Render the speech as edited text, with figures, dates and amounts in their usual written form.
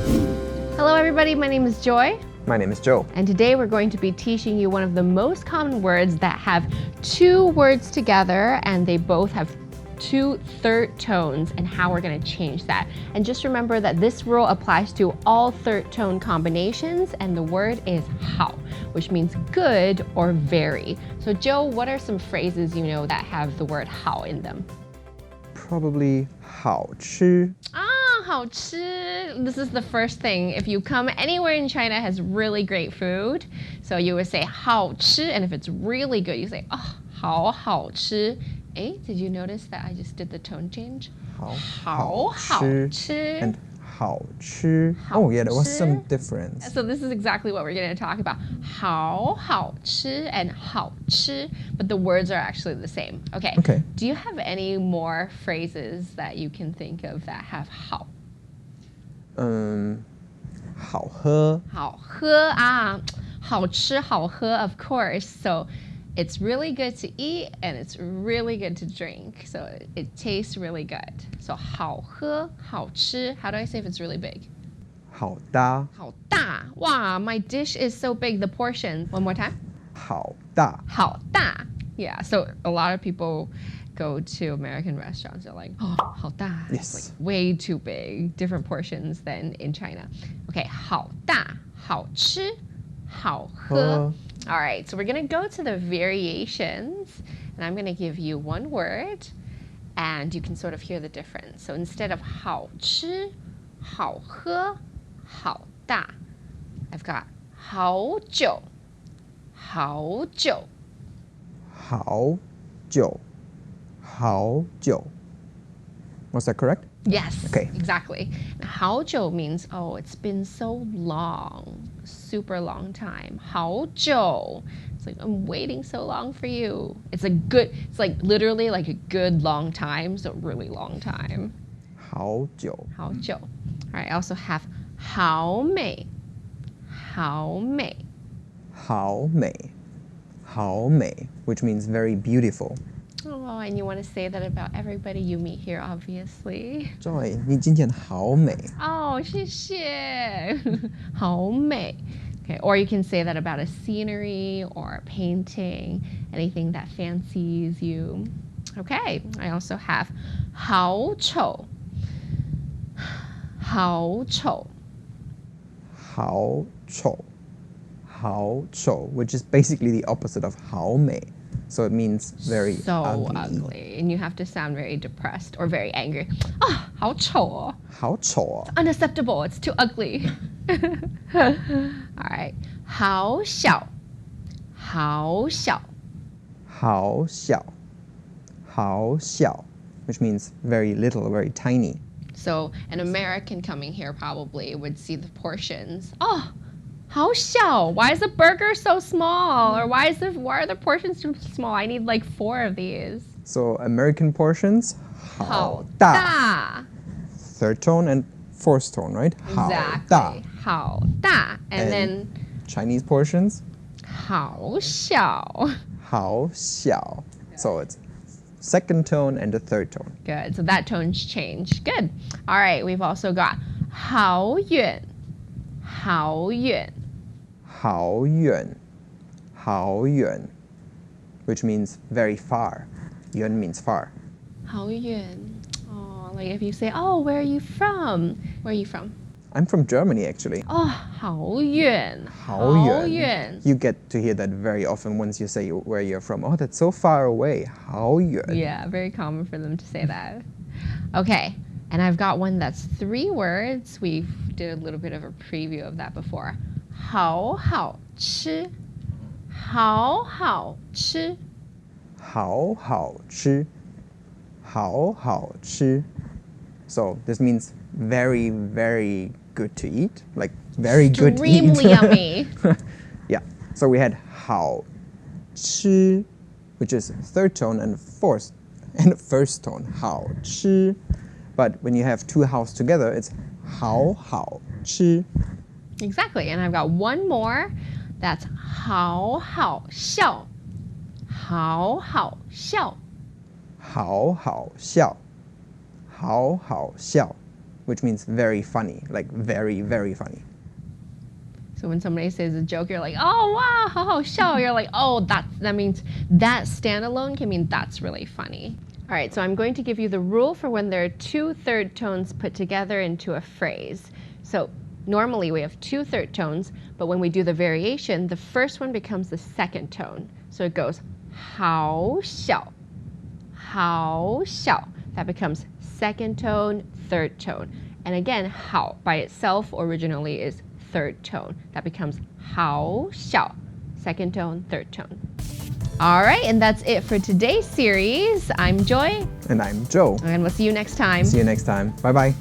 Hello everybody, my name is Joy. My name is Joe. And today we're going to be teaching you one of the most common words that have two words together and they both have two third tones and how we're going to change that. And just remember that this rule applies to all third tone combinations and the word is 好, which means good or very. So Joe, what are some phrases you know that have the word 好 in them? Probably 好吃. Hao chi. This is the first thing. If you come anywhere in China has really great food, so you would say 好吃, and if it's really good, you say 好吃. Did you notice that I just did the tone change? 好吃 and 好吃. Oh yeah, there was some difference. So this is exactly what we're going to talk about. 好吃 and 好吃, but the words are actually the same. Okay. Do you have any more phrases that you can think of that have 好? 好喝. 好喝啊，好吃好喝 of course. So it's really good to eat and it's really good to drink. So it tastes really good. So 好喝好吃. How do I say if it's really big? 好大. 好大. Wow, my dish is so big. The portion. One more time. 好大. 好大. Yeah, so a lot of people go to American restaurants, they're like, oh, 好大. Yes. It's like way too big, different portions than in China. Okay, 好大, 好吃, 好喝. All right, so we're going to go to the variations, and I'm going to give you one word, and you can sort of hear the difference. So instead of 好吃, 好喝, 好大, I've got 好久, 好久. 好久. 好久. Was that correct? Yes, okay. Exactly. 好久 means, oh, it's been so long, super long time. 好久. It's like, I'm waiting so long for you. It's like literally like a good long time, so really long time. 好久. 好久. All right, I also have 好美. 好美. 好美. 好美, which means very beautiful. Oh, and you want to say that about everybody you meet here, obviously. Joy, 你今天好美. Oh, 谢谢. 好美. Okay, or you can say that about a scenery or a painting, anything that fancies you. Okay, I also have 好丑. 好丑. 好丑. 好丑, which is basically the opposite of 好美. So it means very so ugly. And you have to sound very depressed or very angry. Oh, 好丑哦. 好丑哦. Unacceptable. It's too ugly. All right. 好小. 好小. 好小. 好小, which means very little, very tiny. So an American coming here probably would see the portions. Oh, 好小. Why is the burger so small? Or why are the portions too small? I need like 4 of these. So American portions, 好大. 好大. Third tone and fourth tone, right? Exactly. 好大. And then Chinese portions, 好小. 好小. So it's second tone and the third tone. Good. So that tone's changed. Good. All right. We've also got 好远. 好远. 好远. 好远, which means very far. Yuan means far. 好远. Oh, like if you say, oh, where are you from? Where are you from? I'm from Germany, actually. Oh, 好远. 好远. You get to hear that very often once you say where you're from. Oh, that's so far away. 好远. Yeah, very common for them to say that. Okay, and I've got one that's 3 words. We did a little bit of a preview of that before. 好好吃. 好好吃. 好好吃. 好好吃. So this means very, very good to eat. Like very good to eat. Extremely yummy. Yeah. So we had 好吃, which is third tone and first tone. 好吃. But when you have 2 hou's together, it's 好好吃. Exactly. And I've got one more. That's 好好笑. 好好笑. 好好笑. 好好笑. which means very funny, like very, very funny. So when somebody says a joke, you're like, oh wow, 好好笑. You're like, oh, that means that standalone can mean that's really funny. All right, so I'm going to give you the rule for when there are two third tones put together into a phrase. So normally we have two third tones, but when we do the variation, the first one becomes the second tone. So it goes 好笑, 好笑. That becomes second tone, third tone. And again, 好 by itself originally is third tone. That becomes 好笑, second tone, third tone. All right, and that's it for today's series. I'm Joy. And I'm Joe. And we'll see you next time. See you next time. Bye-bye.